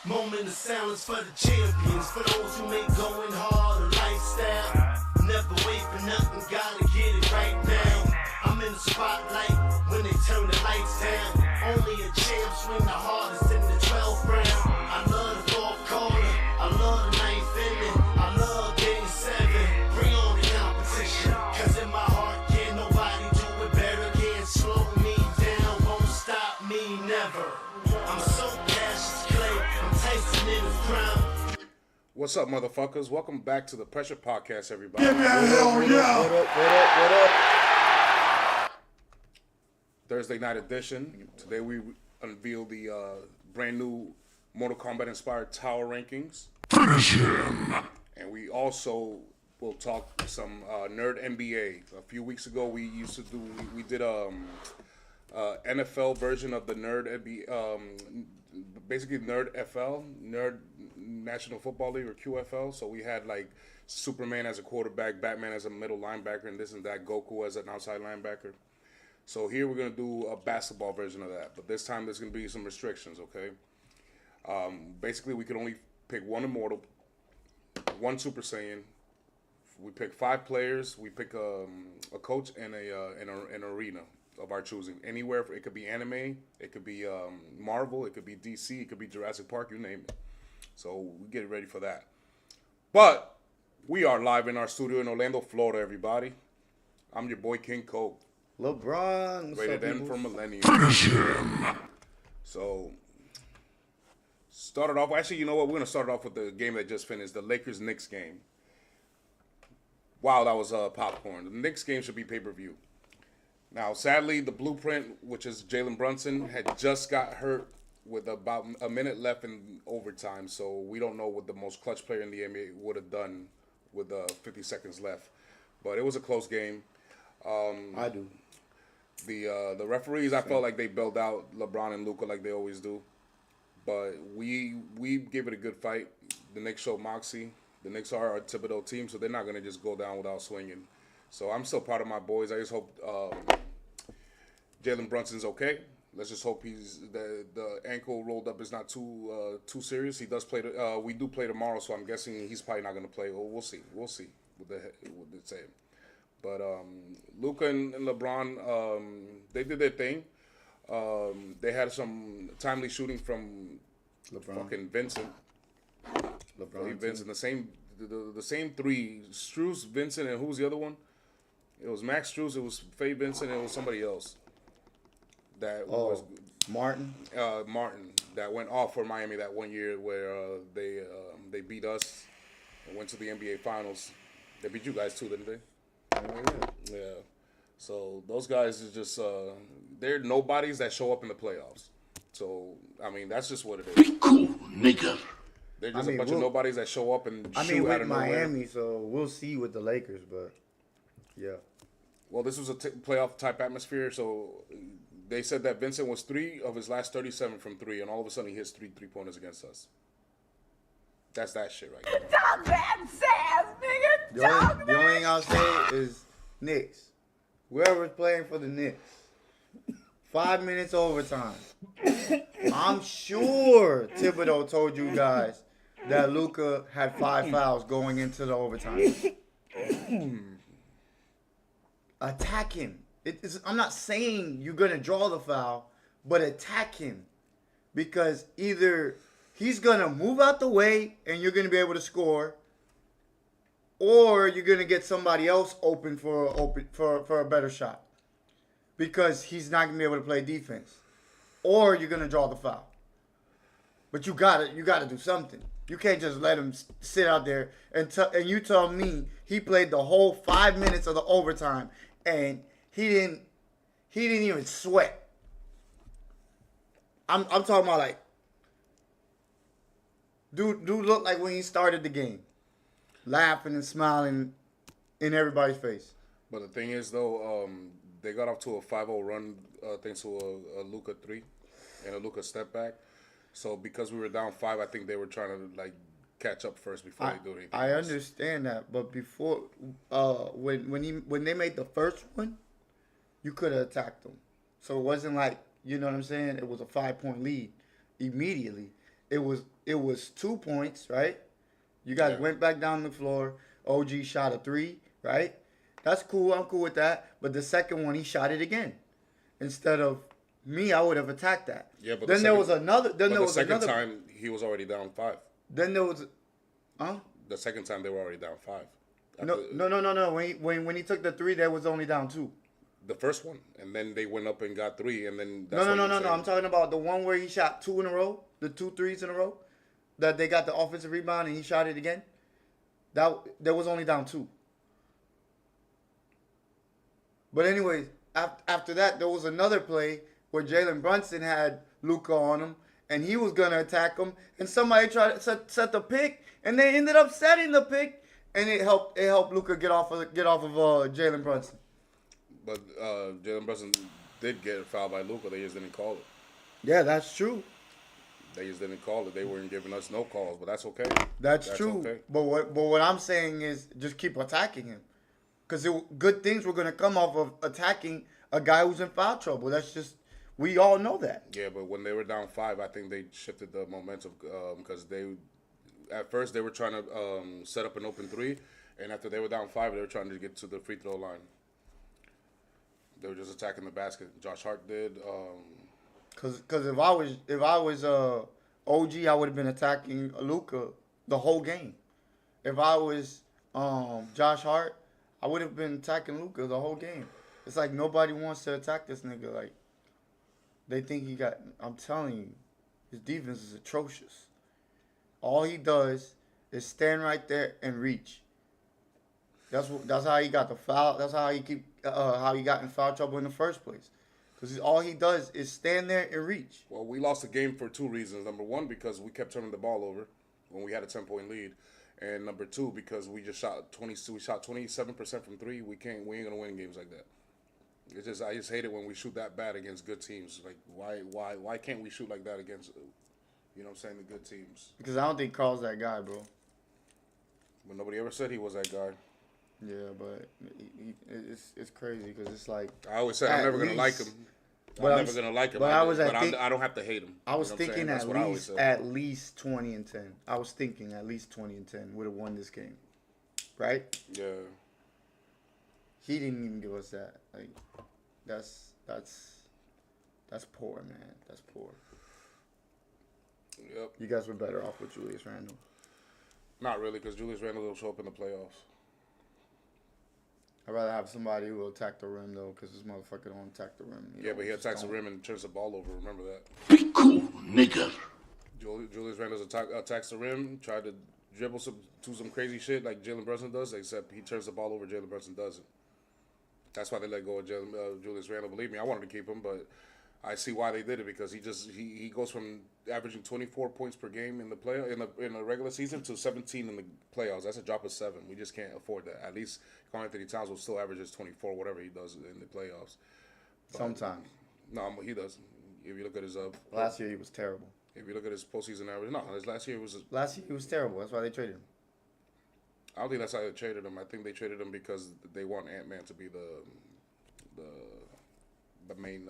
Moment of silence for the champions, for those who make going hard a lifestyle. Never wait for nothing, gotta get it right now. I'm in the spotlight when they turn the lights down. Only a champ swing the hardest in the 12th round. I love the fourth quarter, I love the ninth inning, I love game 7. Bring on the competition, cause in my heart can't nobody do it better. Can't slow me down, won't stop me never. I'm so Cassius Clay, I'm Tyson in his prime. What's up, motherfuckers? Welcome back to the Pressure Podcast, everybody. Give me a hell yeah! What up? Thursday night edition. Today we unveil the brand new Mortal Kombat inspired Tower Rankings. Finish him! And we also will talk some Nerd NBA. A few weeks ago we did a NFL version of the Nerd NBA, basically Nerd FL, Nerd National Football League, or QFL. So we had like Superman as a quarterback, Batman as a middle linebacker, and this and that, Goku as an outside linebacker. So here we're going to do a basketball version of that. But this time there's going to be some restrictions, okay? Basically, we could only pick one Immortal, one Super Saiyan. We pick 5 players. We pick a coach and an arena of our choosing. Anywhere. It could be anime. It could be Marvel. It could be DC. It could be Jurassic Park. You name it. So we get ready for that. But we are live in our studio in Orlando, Florida, everybody. I'm your boy, King Coke. LeBron. Rated M for Millennium. Finish him! So, started off. Actually, you know what? We're gonna start off with the game that just finished, the Lakers-Knicks game. Wow, that was popcorn. The Knicks game should be pay-per-view. Now, sadly, the Blueprint, which is Jalen Brunson, had just got hurt with about a minute left in overtime. So we don't know what the most clutch player in the NBA would have done with 50 seconds left. But it was a close game. I do. The referees, I felt like they bailed out LeBron and Luka like they always do. But we gave it a good fight. The Knicks showed moxie. The Knicks are a Thibodeau team, so they're not going to just go down without swinging. So I'm still proud of my boys. I just hope Jalen Brunson's okay. Let's just hope the ankle rolled up is not too serious. He does play. We do play tomorrow, so I'm guessing he's probably not going to play. Well, we'll see. We'll see what they say. But Luka and LeBron, they did their thing. They had some timely shooting from fucking Vincent. Vincent, the same three: Strus, Vincent, and who's the other one? It was Max Strus. It was Faye Vincent. And it was somebody else. That was Martin. Martin, that went off for Miami that one year where they beat us and went to the NBA Finals. They beat you guys too, didn't they? Yeah. So those guys are just they're nobodies that show up in the playoffs. So I mean that's just what it is. Be cool, nigga. They're just a bunch of nobodies that show up and shoot with out of nowhere. Miami, so we'll see with the Lakers, but yeah. Well, this was a playoff type atmosphere, so they said that Vincent was 3 of his last 37 from 3, and all of a sudden he hits 3 3-pointers against us. That's that shit right there. Talk that sass, nigga. The only thing I'll say is Knicks. Whoever's playing for the Knicks. 5 minutes overtime. I'm sure Thibodeau told you guys that Luka had 5 fouls going into the overtime. Attack him. I'm not saying you're going to draw the foul, but attack him. Because either he's going to move out the way and you're going to be able to score, or you're going to get somebody else open for a better shot. Because he's not going to be able to play defense. Or you're going to draw the foul. But you got to do something. You can't just let him sit out there and you tell me he played the whole 5 minutes of the overtime and he didn't even sweat. I'm talking about like dude looked like when he started the game, laughing and smiling in everybody's face. But the thing is though, they got off to a 5-0 run thanks to a Luka 3 and a Luka step back. So because we were down 5, I think they were trying to like catch up first before they do anything. I understand that, but before when they made the first one, you could have attacked them. So it wasn't like, you know what I'm saying, it was a 5-point lead immediately. it was 2 points, right? You guys Yeah. went back down the floor. OG shot a 3, right? That's cool. I'm cool with that. But the second one, he shot it again. Instead of me, I would have attacked that. Yeah, but then the there second- was another. Then But there the was second another. time he was already down 5. Then there was, huh? The second time they were already down 5. No. When he took the 3, there was only down 2. The first one, and then they went up and got 3, and then No. I'm talking about the one where he shot 2 in a row, the 2 threes in a row, that they got the offensive rebound and he shot it again. There was only down 2. But anyways, after that, there was another play where Jalen Brunson had Luka on him, and he was gonna attack him, and somebody tried to set the pick, and they ended up setting the pick, and it helped Luka get off of Jalen Brunson. But Jalen Brunson did get fouled by Luka. They just didn't call it. Yeah, that's true. They just didn't call it. They weren't giving us no calls, but that's okay. That's true. Okay. But what I'm saying is just keep attacking him, because good things were gonna come off of attacking a guy who's in foul trouble. That's just, we all know that. Yeah, but when they were down 5, I think they shifted the momentum because at first they were trying to set up an open 3, and after they were down 5, they were trying to get to the free throw line. They were just attacking the basket. Josh Hart did. Cause if I was OG, I would have been attacking Luka the whole game. If I was Josh Hart, I would have been attacking Luka the whole game. It's like nobody wants to attack this nigga. Like, they think he got. I'm telling you, his defense is atrocious. All he does is stand right there and reach. That's how he got the foul. That's how he got in foul trouble in the first place. Because all he does is stand there and reach. Well, we lost the game for 2 reasons. Number 1, because we kept turning the ball over when we had a 10-point lead, and number 2, because we shot 27% from 3. We ain't gonna win games like that. I just hate it when we shoot that bad against good teams. Like, why can't we shoot like that against, you know what I'm saying, the good teams? Because I don't think Carl's that guy, bro. But nobody ever said he was that guy. Yeah, but it's crazy because it's like, I always said I'm At never gonna like least- him. But I'm I'm never gonna like him. but I was at but think- I don't have to hate him. I was You know what I'm saying? thinking That's what I always said. at least 20 and 10. I was thinking at least 20 and 10 would have won this game, right? Yeah. He didn't even give us that. Like, that's poor, man. That's poor. Yep. You guys were better off with Julius Randle. Not really, because Julius Randle will show up in the playoffs. I'd rather have somebody who will attack the rim though, because this motherfucker don't attack the rim. Yeah, but he just attacks the don't. rim and turns the ball over. Remember that. Be cool, nigga. Julius Randle attacks the rim, tried to dribble do some crazy shit like Jalen Brunson does, except he turns the ball over. Jalen Brunson doesn't. That's why they let go of Julius Randle. Believe me, I wanted to keep him, but I see why they did it, because he goes from averaging 24 points per game in the regular season to 17 in the playoffs. That's a drop of 7. We just can't afford that. At least Karl Anthony Towns will still averages 24, whatever he does in the playoffs. Sometimes. No, he does. If you look at his Last year he was terrible. if you look at his postseason average, no, his last year was. Last year he was terrible. That's why they traded him. I don't think that's how they traded him. I think they traded him because they want Ant-Man to be the main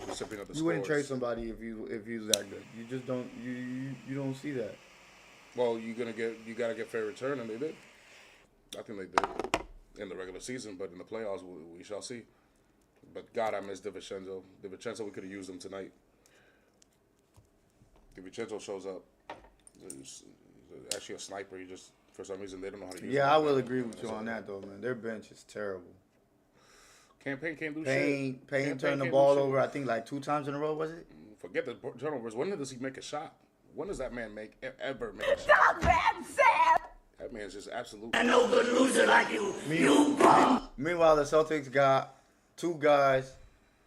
recipient of the You wouldn't trade scores. somebody if he was that good. You just don't you don't see that. Well, you gotta get fair return, and they did. I think they did in the regular season, but in the playoffs, we shall see. But God, I miss DiVincenzo. DiVincenzo, we could have used him tonight. DiVincenzo shows up. He's actually a sniper. He just, for some reason, they don't know how to use him. Yeah, I will agree with you on that though, man. Their bench is terrible. Campaign can't do Payne shit. Campaign turned the can't ball do shit. over, I think, like 2 times in a row, was it? Forget the turnovers. When does he make a shot? When does that man ever make a shot? Stop that, Sam! That man's just absolute. No good loser like you bum. Meanwhile, the Celtics got 2 guys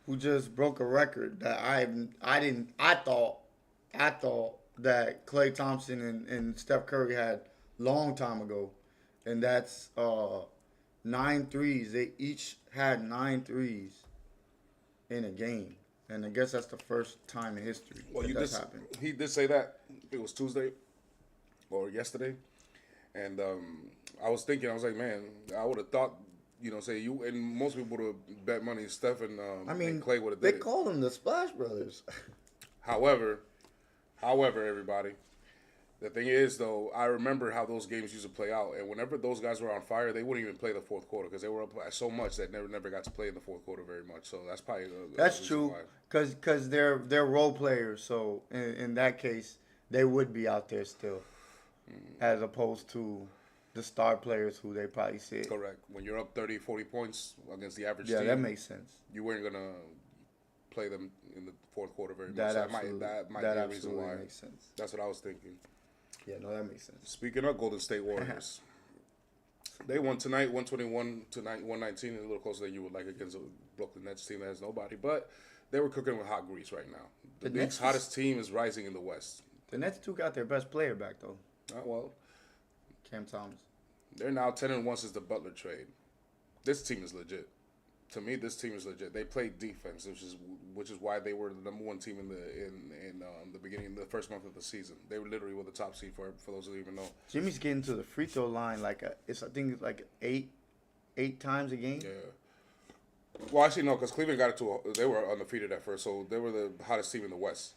who just broke a record that I thought that Klay Thompson and Steph Curry had long time ago, and that's 9 threes. They each had 9 threes in a game, and I guess that's the first time in history that's happened. He did say that. It was Tuesday or yesterday, and I was like, man, I would have thought, say you and most people would have bet money Steph and I mean, and Klay would have they did it. call them the Splash Brothers. However, However, everybody, the thing is, though, I remember how those games used to play out, and whenever those guys were on fire, they wouldn't even play the fourth quarter because they were up by so much that never got to play in the fourth quarter very much. So that's probably That's reason true, why. cause they're role players. So in that case, they would be out there still, as opposed to the star players who they probably sit. Correct. When you're up 30, 40 points against the average Yeah, team, that makes sense. you weren't gonna play them in the fourth quarter very That much. So absolutely, that might that be a reason absolutely why. makes sense. That's what I was thinking. Yeah, no, that makes sense. Speaking of Golden State Warriors, they won tonight, 121 to 119, a little closer than you would like against a Brooklyn Nets team that has nobody. But they were cooking with hot grease right now. The The league's Nets hottest team is rising in the West. The Nets too got their best player back though, Well, Cam Thomas. they're now 10-1 since the Butler trade. This team is legit. To me, this team is legit. They play defense, which is why they were the number one team in the beginning, the first month of the season. They were literally the top seed for those who even know. Jimmy's getting to the free throw line I think it's like eight times a game. Yeah. Well, actually, no, because Cleveland got it to they were undefeated at first, so they were the hottest team in the West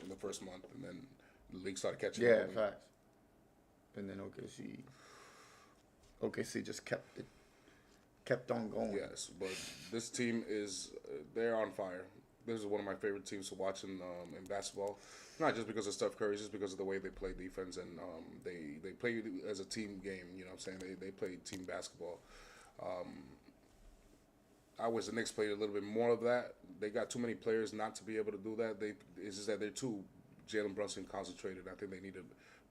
in the first month, and then the league started catching Yeah, up. facts. And then OKC just kept on going. Yes, but this team is they're on fire. This is one of my favorite teams to watch in basketball. Not just because of Steph Curry, just because of the way they play defense and they play as a team game. You know what I'm saying? They play team basketball. I wish the Knicks played a little bit more of that. They got too many players not to be able to do that. It's just that they're too Jalen Brunson concentrated. I think they need to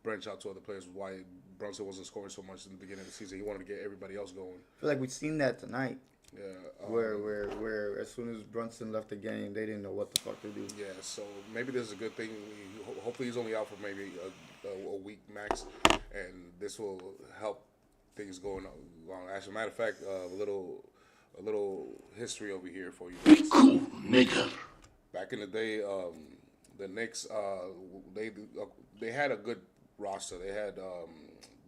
branch out to other players. Why Brunson wasn't scoring so much in the beginning of the season? He wanted to get everybody else going. I feel like we've seen that tonight. Yeah. Where as soon as Brunson left the game, they didn't know what the fuck to do. Yeah, so maybe this is a good thing. Hopefully he's only out for maybe a week max, and this will help things going on. As a matter of fact, a little history over here for you Be guys. cool, nigga. Back in the day, the Knicks they had a good roster. They had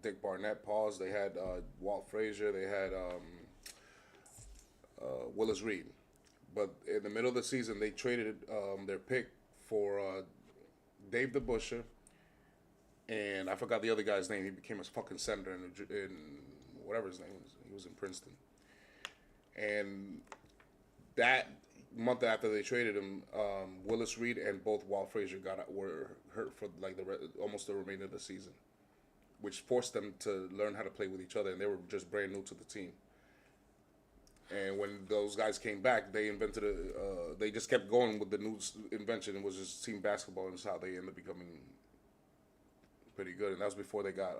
Dick Barnett, pause. They had Walt Frazier. They had Willis Reed. But in the middle of the season, they traded their pick for Dave DeBusschere, and I forgot the other guy's name. He became a fucking senator in whatever his name was. He was in Princeton. And that month after they traded him, Willis Reed and both Walt Frazier were hurt for like almost the remainder of the season, which forced them to learn how to play with each other, and they were just brand new to the team. And when those guys came back, they invented they just kept going with the new invention. It was just team basketball, and that's how they ended up becoming pretty good. And that was before they got.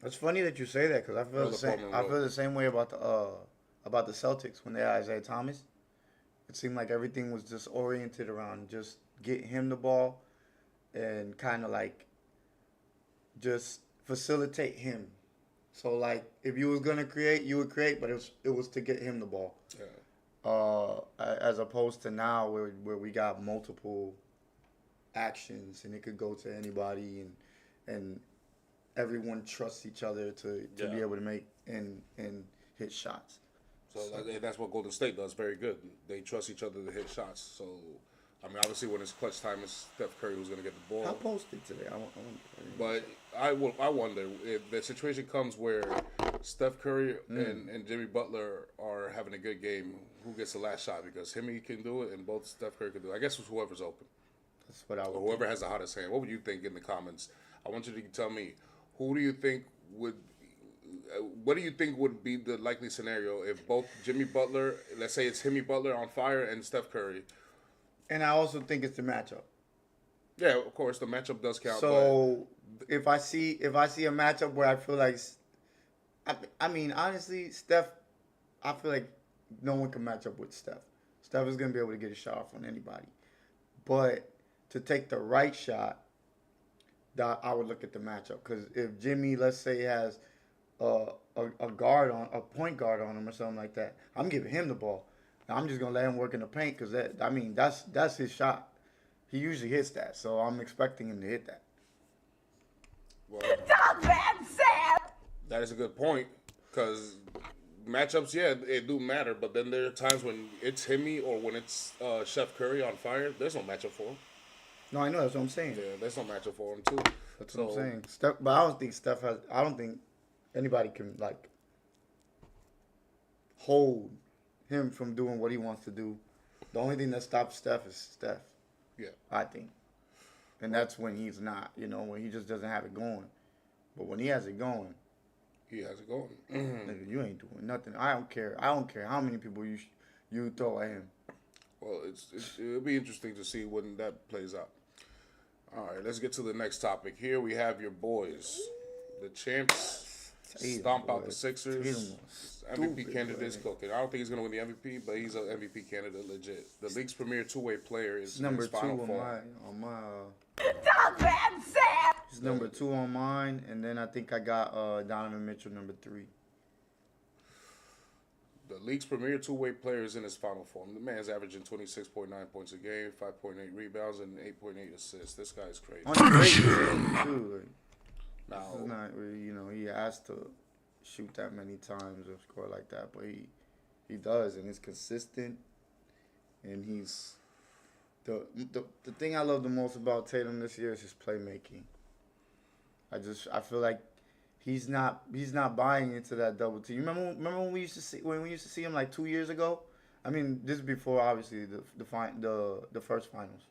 It's funny that you say that because I feel the same. I feel the same way about the Celtics when they had Isaiah Thomas. It seemed like everything was just oriented around just get him the ball and kind of like just facilitate him. So like if you was gonna create, you would create, but it was to get him the ball. Yeah. As opposed to now where we got multiple actions and it could go to anybody and everyone trusts each other to be able to make and hit shots. So that's what Golden State does very good. They trust each other to hit shots. So, I mean, obviously when it's clutch time, it's Steph Curry who's going to get the ball. I posted today. But I wonder if the situation comes where Steph Curry and Jimmy Butler are having a good game, who gets the last shot? Because he can do it, and both Steph Curry can do it. I guess it's whoever's open. That's what I would. Or whoever has the hottest hand. What would you think in the comments? I want you to tell me, who do you think would... what do you think would be the likely scenario if both Jimmy Butler, let's say it's Jimmy Butler on fire and Steph Curry? And I also think it's the matchup. Yeah, of course, the matchup does count. So if I see a matchup where I feel like, I mean, honestly, Steph, I feel like no one can match up with Steph. Steph is going to be able to get a shot off on anybody. But to take the right shot, I would look at the matchup. Because if Jimmy, let's say, has a point guard on him or something like that, I'm giving him the ball. I'm just gonna let him work in the paint because that's his shot. He usually hits that, so I'm expecting him to hit that. Well, Stop that, Sam! that is a good point because matchups, yeah, it do matter. But then there are times when it's Jimmy or when it's Steph Curry on fire. There's no matchup for him. No, I know that's what I'm saying. Yeah, there's no matchup for him too. That's what I'm saying. Steph, but I don't think Steph has. I don't think anybody can like hold him from doing what he wants to do. The only thing that stops Steph is Steph. Yeah. I think, and that's when he's not. You know, when he just doesn't have it going. But when he has it going, He has it going. nigga, you ain't doing nothing. I don't care. I don't care how many people you throw at him. Well, it'll be interesting to see when that plays out. All right, let's get to the next topic. Here we have your boys, the champs, Tatum, stomp out boy. the Sixers. Tatum was MVP stupid, candidate's boy. cooking. I don't think he's gonna win the MVP, but he's an MVP candidate legit. The league's premier two-way player is Number his two final on form. my. Not bad, Sam. He's number 2 on mine, and then I think I got Donovan Mitchell number 3. The league's premier two-way player is in his final form. The man's averaging 26.9 points a game, 5.8 rebounds, and 8.8 assists. This guy's crazy. Finish him. Too, like, Now, it's not really, you know, he has to shoot that many times or score like that, but he does, and he's consistent, and he's the thing I love the most about Tatum this year is his playmaking. I feel like he's not buying into that double team. You remember when we used to see him like 2 years ago? I mean, this is before obviously the first finals.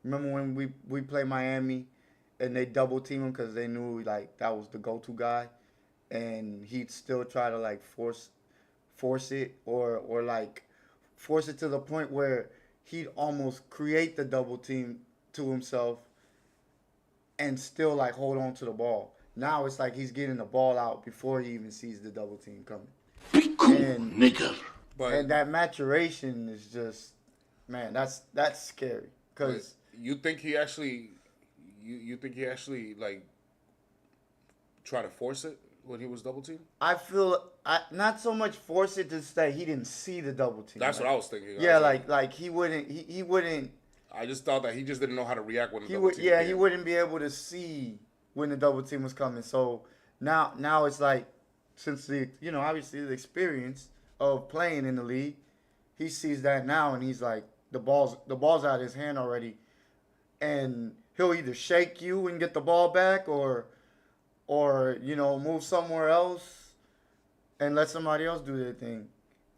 Remember when we played Miami and they double team him because they knew like that was the go-to guy, and he'd still try to like force it or like force it to the point where he'd almost create the double team to himself and still like hold on to the ball. Now it's like he's getting the ball out before he even sees the double team coming. Be cool, And- nigger. but And that maturation is just, man, that's scary. Cause you think he actually, you think he actually like try to force it when he was double teamed? I feel not so much force it, just that he didn't see the double team. That's what I was thinking. Yeah, I was like he wouldn't. I just thought that he just didn't know how to react when the He double would, team yeah, came. he wouldn't be able to see when the double team was coming. So now it's like, since obviously the experience of playing in the league, he sees that now and he's like, the ball's out of his hand already, and he'll either shake you and get the ball back or move somewhere else and let somebody else do their thing,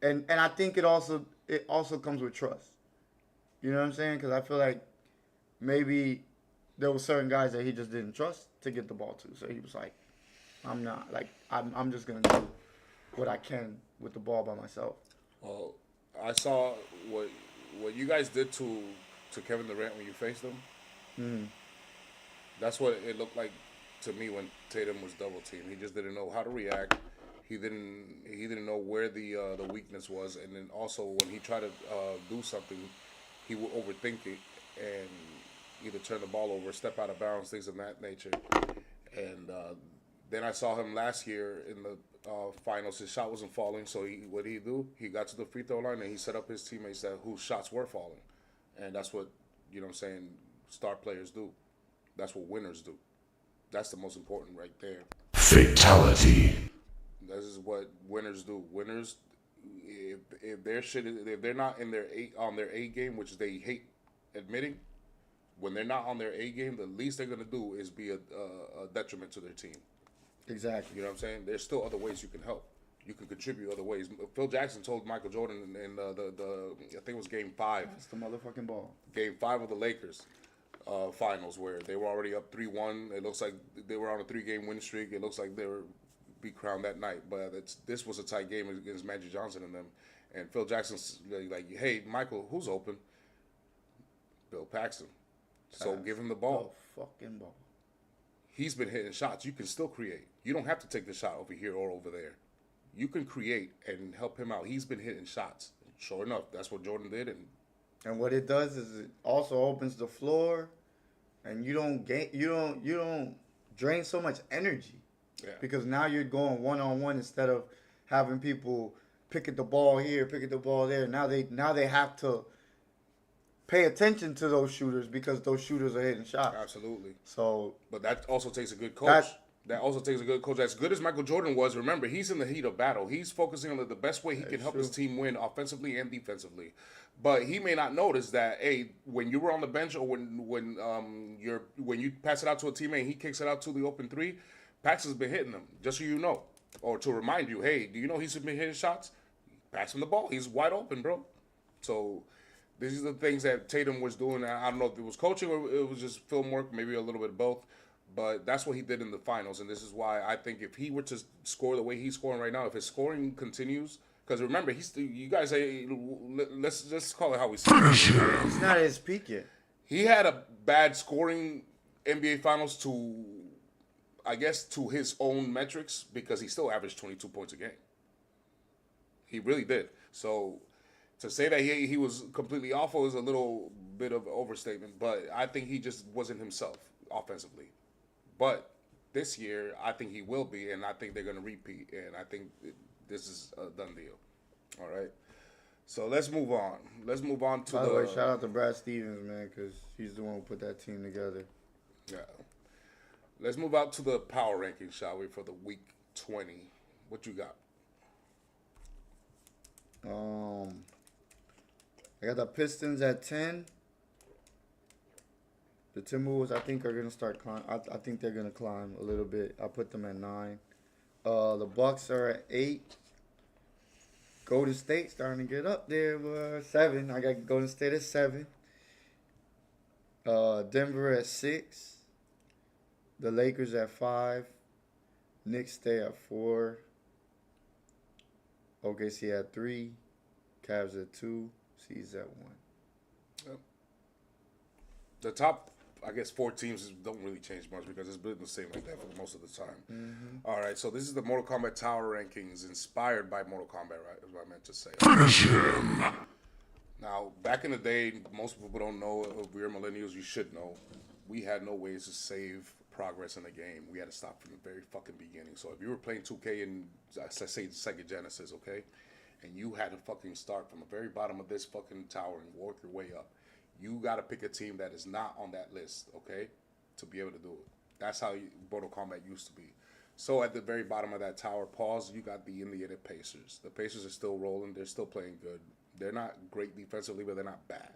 and I think it also comes with trust. You know what I'm saying? Because I feel like maybe there were certain guys that he just didn't trust to get the ball to. So he was like, I'm just going to do what I can with the ball by myself. Well, I saw what you guys did to Kevin Durant when you faced him. That's what it looked like to me when Tatum was double teamed. He just didn't know how to react. He didn't know where the weakness was, and then also when he tried to do something, he would overthink it and either turn the ball over, step out of bounds, things of that nature. And then I saw him last year in the finals. His shot wasn't falling, so what did he do? He got to the free throw line and he set up his teammates whose shots were falling. And that's what, star players do. That's what winners do. That's the most important right there. Fatality. This is what winners do. Winners, if they're not in their A game, which they hate admitting, when they're not on their A game, the least they're gonna do is be a detriment to their team. Exactly. You know what I'm saying? There's still other ways you can help. You can contribute other ways. Phil Jackson told Michael Jordan in the I think it was Game 5. That's the motherfucking ball. Game 5 of the Lakers finals, where they were already up 3-1. It looks like they were on a 3-game win streak. It looks like they were be crowned that night. But this was a tight game against Magic Johnson and them. And Phil Jackson's like, hey, Michael, who's open? Bill Paxton. So give him the ball. The fucking ball. He's been hitting shots. You can still create. You don't have to take the shot over here or over there. You can create and help him out. He's been hitting shots. Sure enough, that's what Jordan did. And what it does is it also opens the floor, and you don't drain so much energy. Yeah. Because now you're going one-on-one instead of having people picking the ball here, picking the ball there. Now they have to pay attention to those shooters because those shooters are hitting shots. Absolutely. So But that also takes a good coach. That also takes a good coach. As good as Michael Jordan was, remember, he's in the heat of battle. He's focusing on the best way he can help his team win offensively and defensively. But he may not notice that, hey, when you were on the bench or when you pass it out to a teammate and he kicks it out to the open three, Paxson's been hitting them, just so you know. Or to remind you, hey, do you know he's been hitting shots? Pass him the ball. He's wide open, bro. So these are the things that Tatum was doing. I don't know if it was coaching or it was just film work, maybe a little bit of both. But that's what he did in the finals, and this is why I think if he were to score the way he's scoring right now, if his scoring continues, because remember, you guys say, let's just call it how we see it. He's not at his peak yet. He had a bad scoring NBA Finals to, I guess, to his own metrics because he still averaged 22 points a game. He really did. So to say that he was completely awful is a little bit of an overstatement, but I think he just wasn't himself offensively. But this year, I think he will be, and I think they're going to repeat, and I think this is a done deal. All right? So let's move on. Let's move on to By the way, shout out to Brad Stevens, man, because he's the one who put that team together. Yeah. Let's move out to the power rankings, shall we, for the week 20. What you got? I got the Pistons at 10. The Timberwolves, I think, are going to start climb. I think they're going to climb a little bit. I put them at 9. The Bucks are at 8. Golden State starting to get up there. 7. I got Golden State at 7. Denver at 6. The Lakers at 5. Knicks stay at 4. OKC at 3. Cavs at 2. C's at 1. Yep. The top, I guess, 4 teams don't really change much because it's been the same like that for most of the time. Mm-hmm. All right, so this is the Mortal Kombat Tower Rankings inspired by Mortal Kombat, right? Is what I meant to say. Finish him. Now, back in the day, most people don't know, if we're millennials, you should know, we had no ways to save progress in the game. We had to stop from the very fucking beginning. So if you were playing 2K in, let's say, Sega Genesis, okay, and you had to fucking start from the very bottom of this fucking tower and work your way up, you got to pick a team that is not on that list, okay, to be able to do it. That's how Mortal Kombat used to be. So at the very bottom of that tower, pause, you got the Indiana Pacers. The Pacers are still rolling. They're still playing good. They're not great defensively, but they're not bad.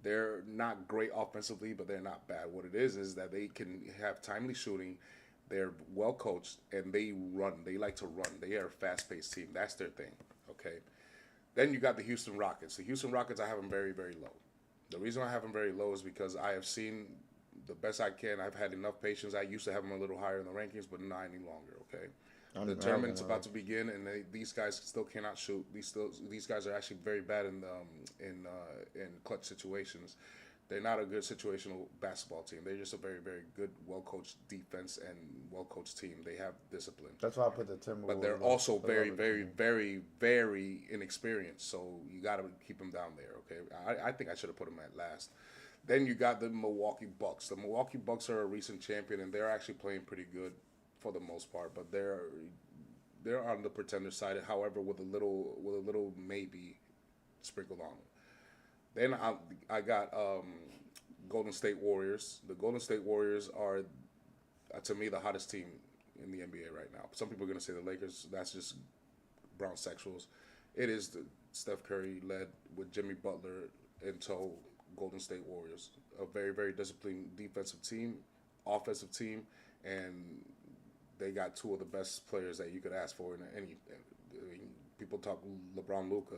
They're not great offensively, but they're not bad. What it is that they can have timely shooting. They're well coached, and they run. They like to run. They are a fast-paced team. That's their thing, okay? Then you got the Houston Rockets. The Houston Rockets, I have them very, very low. The reason I have them very low is because I have seen the best I can. I've had enough patience. I used to have them a little higher in the rankings, but not any longer, okay? The tournament's about to begin, and these guys still cannot shoot. These guys are actually very bad in clutch situations. They're not a good situational basketball team. They're just a very, very good, well-coached defense and well-coached team. They have discipline. That's why I put the Timberwolves. But they're also very, very, very, very inexperienced. So you got to keep them down there, okay? I think I should have put them at last. Then you got the Milwaukee Bucks. The Milwaukee Bucks are a recent champion, and they're actually playing pretty good for the most part. But they're on the pretender side, however, with a little maybe sprinkled on it. Then I got Golden State Warriors. The Golden State Warriors are, to me, the hottest team in the NBA right now. Some people are going to say the Lakers. That's just brown sexuals. It is the Steph Curry led with Jimmy Butler in tow Golden State Warriors. A very, very disciplined defensive team, offensive team, and they got 2 of the best players that you could ask for in any. I mean, people talk LeBron, Luka.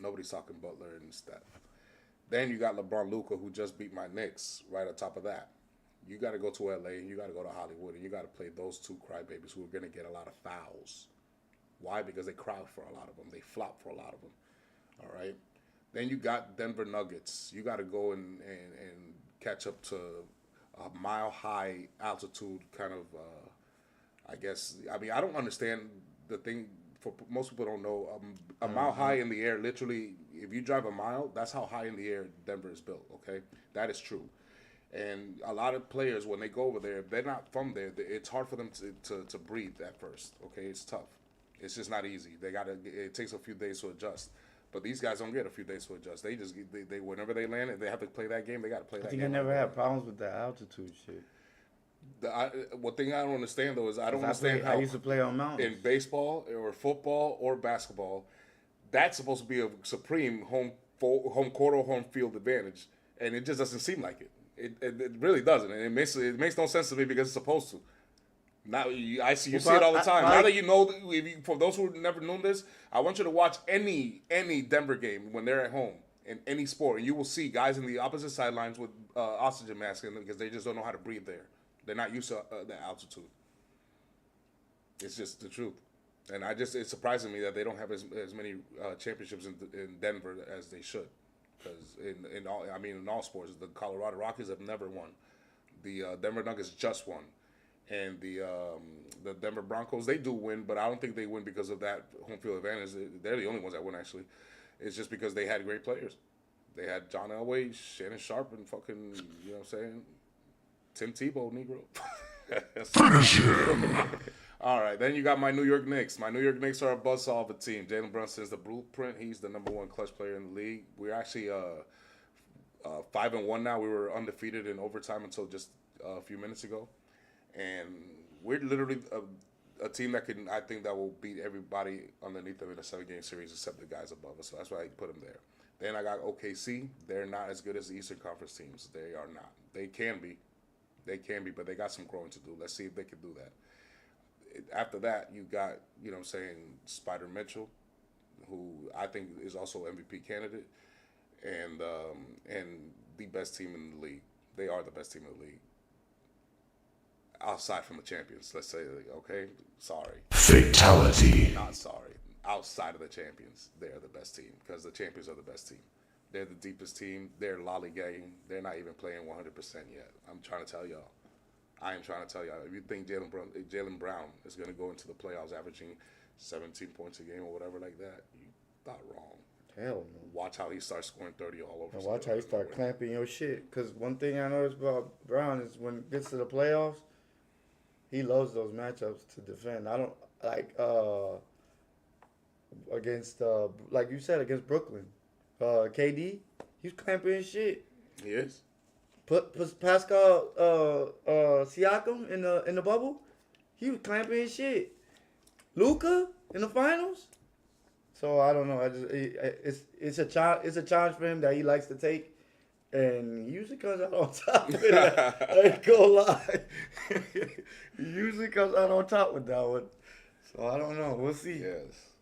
Nobody's talking Butler and Steph. Then you got LeBron, Luka, who just beat my Knicks right on top of that. You got to go to LA and you got to go to Hollywood and you got to play those 2 crybabies who are going to get a lot of fouls. Why? Because they crowd for a lot of them. They flop for a lot of them. All right? Then you got Denver Nuggets. You got to go and catch up to a mile-high altitude kind of, I guess. I mean, I don't understand the thing. For most people don't know, a mile high in the air, literally, if you drive a mile, that's how high in the air Denver is built, okay? That is true. And a lot of players, when they go over there, if they're not from there, it's hard for them to breathe at first, okay? It's tough. It's just not easy. It takes a few days to adjust. But these guys don't get a few days to adjust. They just, whenever they land, if they have to play that game, they got to play that game. I think I never had problems with the altitude shit. One thing I don't understand though is I don't I understand how used to play on mountains. in baseball or football or basketball, that's supposed to be a supreme home court or home field advantage, and it just doesn't seem like it. It really doesn't, and it makes no sense to me because it's supposed to. Now you see it all the time. Now that you know, for those who never known this, I want you to watch any Denver game when they're at home in any sport, and you will see guys in the opposite sidelines with oxygen masks in them because they just don't know how to breathe there. They're not used to the altitude. It's just the truth, and it's surprising me that they don't have as many championships in Denver as they should, because in all sports, the Colorado Rockies have never won, the Denver Nuggets just won. And the Denver Broncos, they do win, but I don't think they win because of that home field advantage. They're the only ones that win, actually. It's just because they had great players. They had John Elway, Shannon Sharp, and fucking, you know what I'm saying? Tim Tebow, Negro. Finish him. All right, then you got my New York Knicks. My New York Knicks are a buzzsaw of a team. Jalen Brunson is the blueprint. He's the number one clutch player in the league. We're actually 5-1 now. We were undefeated in overtime until just a few minutes ago. And we're literally a team that I think that will beat everybody underneath them in a 7-game series except the guys above us. So that's why I put them there. Then I got OKC. They're not as good as the Eastern Conference teams. They are not. They can be, but they got some growing to do. Let's see if they can do that. After that, you got, you know what I'm saying, Spider Mitchell, who I think is also MVP candidate, and the best team in the league. They are the best team in the league. Outside from the champions, let's say, okay, sorry. Fatality. Not sorry. Outside of the champions, they're the best team because the champions are the best team. They're the deepest team. They're lollygagging. They're not even playing 100% yet. I'm trying to tell y'all. I am trying to tell y'all. If you think Jaylen Brown is going to go into the playoffs averaging 17 points a game or whatever like that, you thought wrong. Hell no. Watch how he starts scoring 30 all over. And watch how he start clamping your shit. Because one thing I noticed about Brown is when it gets to the playoffs, he loves those matchups to defend. I don't like against like you said, against Brooklyn. KD, he's clamping his shit. He is. Put Pascal Siakam in the bubble, he was clamping his shit. Luka in the finals. So I don't know. It's a challenge for him that he likes to take. And he usually comes out on top with that. I ain't gonna lie. He usually comes out on top with that one. So I don't know. We'll see. Yes.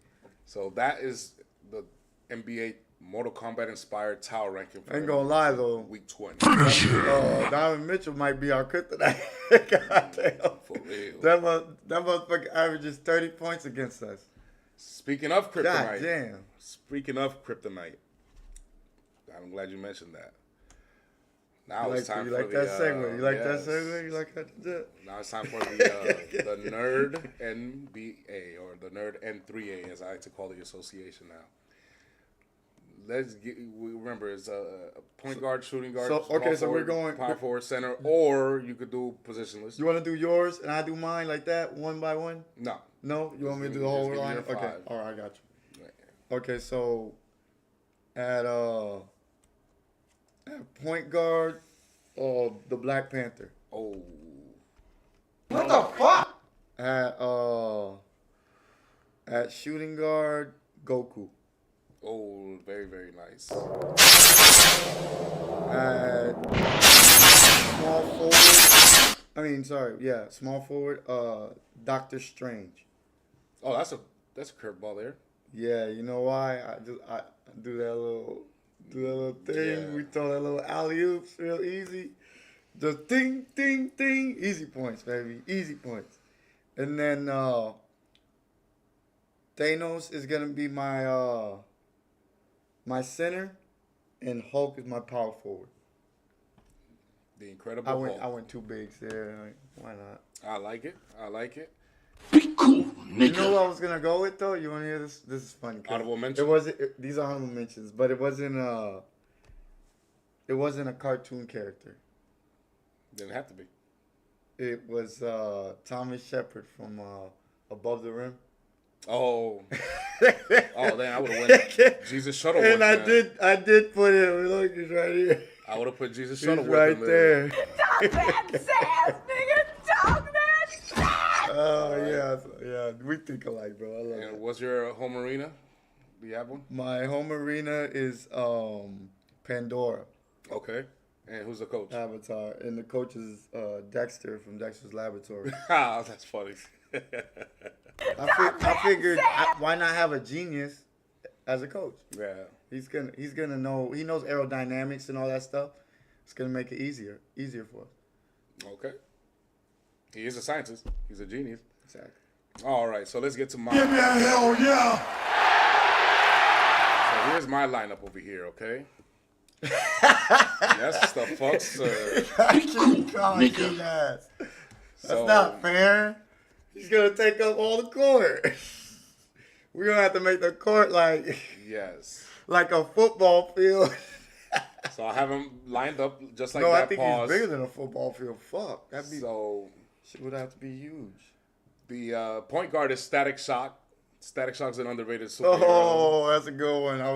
So that is the NBA Mortal Kombat inspired tower ranking for I ain't gonna lie though. week 20. Donovan Mitchell might be our kryptonite. Goddamn. For real. That motherfucker averages 30 points against us. Speaking of kryptonite. God damn. Speaking of kryptonite. I'm glad you mentioned that. Now it's time for the... You like that segue? You like yes. that segue? You like that? Now it's time for the Nerd NBA, or the Nerd N3A, as I like to call the association now. Remember, it's a point guard, shooting guard, so we're going... power forward, center, or you could do positionless. You want to do yours and I do mine like that, one by one? No. No? You want me to do the whole give me line? your Okay. 5. All right, I got you. Okay, so at point guard, the Black Panther. Oh. What the fuck? At shooting guard, Goku. Oh, very, very nice. At small forward, Doctor Strange. Oh, that's a curveball there. Yeah, you know why? I do that little thing. Yeah. We throw that little alley oops real easy. Just ding, ding, ding. Easy points, baby. Easy points. And then Thanos is gonna be my my center, and Hulk is my power forward. The Incredible Hulk. I went 2 bigs there. Like, why not? I like it. Be cool, You nigga. know what I was gonna go with though? You wanna hear this? This is funny. Honorable mention? These are honorable mentions, but it wasn't a cartoon character. Didn't have to be. It was Thomas Shepard from Above the Rim. Oh. Oh, then I would have went Jesus Shuttleworth. And I did put it. Look, he's right here. I would have put Jesus He's Shuttleworth right in there. there. Stop that, Sam, nigga. yeah. We think alike, bro. I love And it. what's your home arena? Do you have one? My home arena is Pandora, Okay. And who's the coach? Avatar, and the coach is Dexter from Dexter's Laboratory. Ah, that's funny. I figured why not have a genius as a coach? Yeah. He's gonna know. He knows aerodynamics and all that stuff. It's gonna make it easier for us. Okay. He is a scientist. He's a genius. Exactly. All right, so let's get to my. Give me a hell yeah! So here's my lineup over here, okay? That's the fuck, sir. That's not fair. He's gonna take up all the court. We're gonna have to make the court like Yes. a football field. So I have him lined up just like No, that. I think Pause. he's bigger than a football field. Fuck, So shit would have to be huge. the point guard is Static Shock. Static Shock's an underrated superhero. Oh, that's a good one. I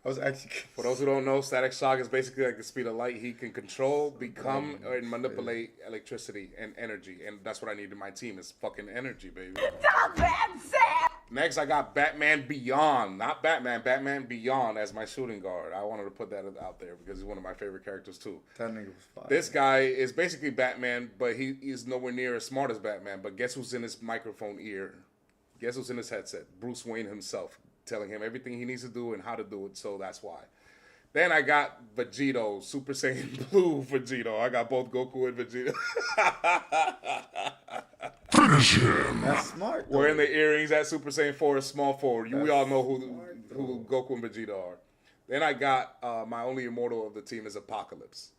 was actually. For those who don't know, Static Shock is basically like the speed of light. He can control, become, and manipulate electricity and energy. And that's what I need in my team is fucking energy, baby. Stop it, Sam! Next, I got Batman Beyond. Not Batman, Batman Beyond as my shooting guard. I wanted to put that out there because he's one of my favorite characters, too. That nigga was fire. This guy is basically Batman, but he is nowhere near as smart as Batman. But guess who's in his microphone ear? Guess who's in his headset? Bruce Wayne himself, telling him everything he needs to do and how to do it. So that's why. Then I got Vegito, Super Saiyan Blue Vegito. I got both Goku and Vegeta. Finish him! That's smart. Though. Wearing the earrings at Super Saiyan 4 is small forward. We all know who Goku and Vegeta are. Then I got my only immortal of the team is Apocalypse.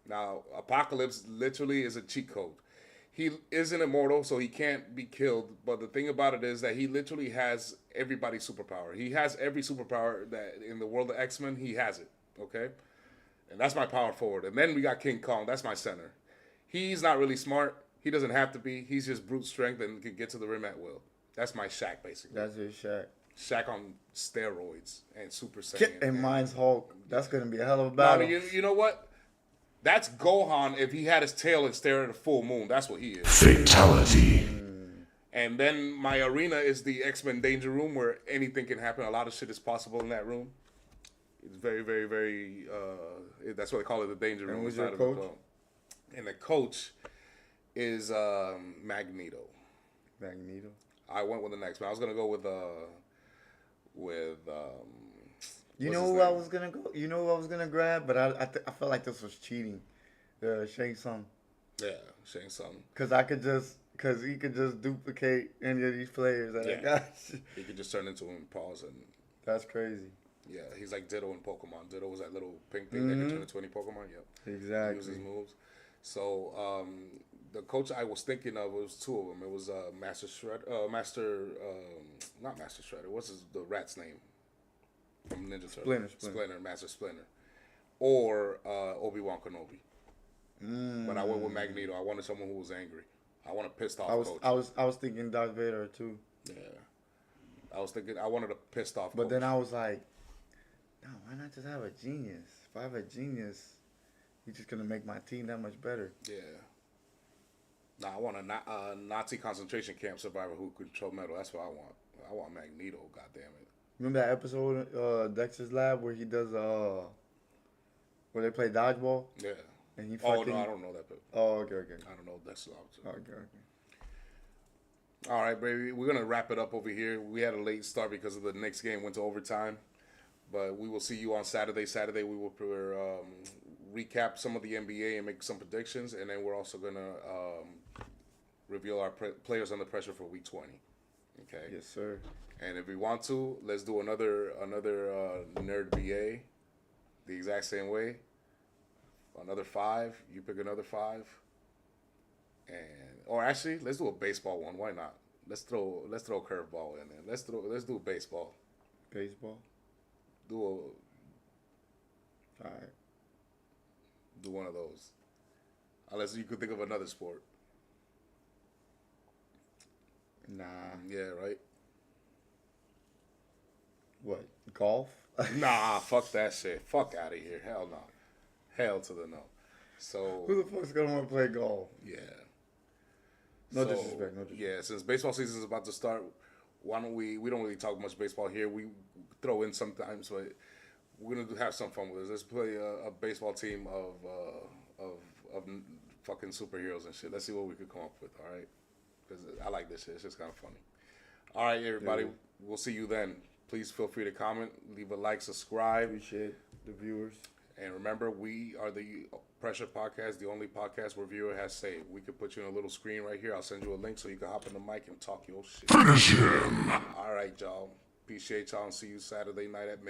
Now, Apocalypse literally is a cheat code. He isn't immortal, so he can't be killed. But the thing about it is that he literally has everybody's superpower. He has every superpower that in the world of X-Men, he has it. Okay? And that's my power forward. And then we got King Kong. That's my center. He's not really smart. He doesn't have to be. He's just brute strength and can get to the rim at will. That's my Shaq, basically. That's his Shaq. Shaq on steroids and Super Saiyan. And mine's Hulk. That's gonna be a hell of a No, battle. you know what? That's Gohan if he had his tail and stared at a full moon. That's what he is. Fatality. And then my arena is the X-Men Danger Room where anything can happen. A lot of shit is possible in that room. It's very, very, very, that's what they call it, the Danger Room. And who's inside your of the coach? dome. And the coach is Magneto. Magneto. I went with the next man. I was going to go with You what's know his who I name? was gonna go? You know who I was gonna grab? But I felt like this was cheating. Shang Tsung. Yeah, Shang Tsung. Cause he could just duplicate any of these players that I Yeah. got. He could just turn into him and pause and That's crazy. yeah, he's like Ditto in Pokemon. Ditto was that little pink thing that could turn into any Pokemon. Yep. He Exactly. uses moves. So the coach I was thinking of was two of them. It was Master Shredder, not Master Shredder. What's the rat's name from Ninja Turtles? Splinter. Master Splinter, or Obi-Wan Kenobi. But I went with Magneto. I wanted someone who was angry. I want a pissed off coach. I was thinking Darth Vader too. Yeah. I was thinking I wanted a pissed off But coach. then I was like, no, why not just have a genius? If I have a genius, he's just gonna make my team that much better. Yeah. Nah, I want a Nazi concentration camp survivor who control metal. That's what I want. I want Magneto, goddammit. Remember that episode, Dexter's Lab, where he does where they play dodgeball Yeah. and he Oh, fucking. no, I don't know that. But Oh, okay. I don't know that's Okay. All right, baby. We're going to wrap it up over here. We had a late start because of the next game went to overtime. But we will see you on Saturday. Saturday, we will recap some of the NBA and make some predictions. And then we're also going to reveal our players under pressure for Week 20. Okay? Yes, sir. And if we want to, let's do another Nerd BA the exact same way. Another 5. You pick another 5. Or actually, let's do a baseball one. Why not? Let's throw a curveball in there. Let's do baseball. Baseball. Do All right. one of those. Unless you could think of another sport. Nah. Yeah, right. What? Golf? Nah, fuck that shit. Fuck out of here. Hell no. Hell to the no. So Who the fuck's gonna want to play golf? yeah. No disrespect. Yeah, since baseball season is about to start, why don't we don't really talk much baseball here. We throw in sometimes, but we're gonna have some fun with this. Let's play a baseball team of fucking superheroes and shit. Let's see what we could come up with. All right, because I like this shit. It's just kind of funny. All right, everybody. Yeah. We'll see you then. Please feel free to comment, leave a like, subscribe, Appreciate the viewers. and remember, we are the Pressure Podcast, the only podcast where viewer has say. We could put you on a little screen right here. I'll send you a link so you can hop on the mic and talk your shit. Finish him. All right, y'all. Appreciate y'all and see you Saturday night at midnight.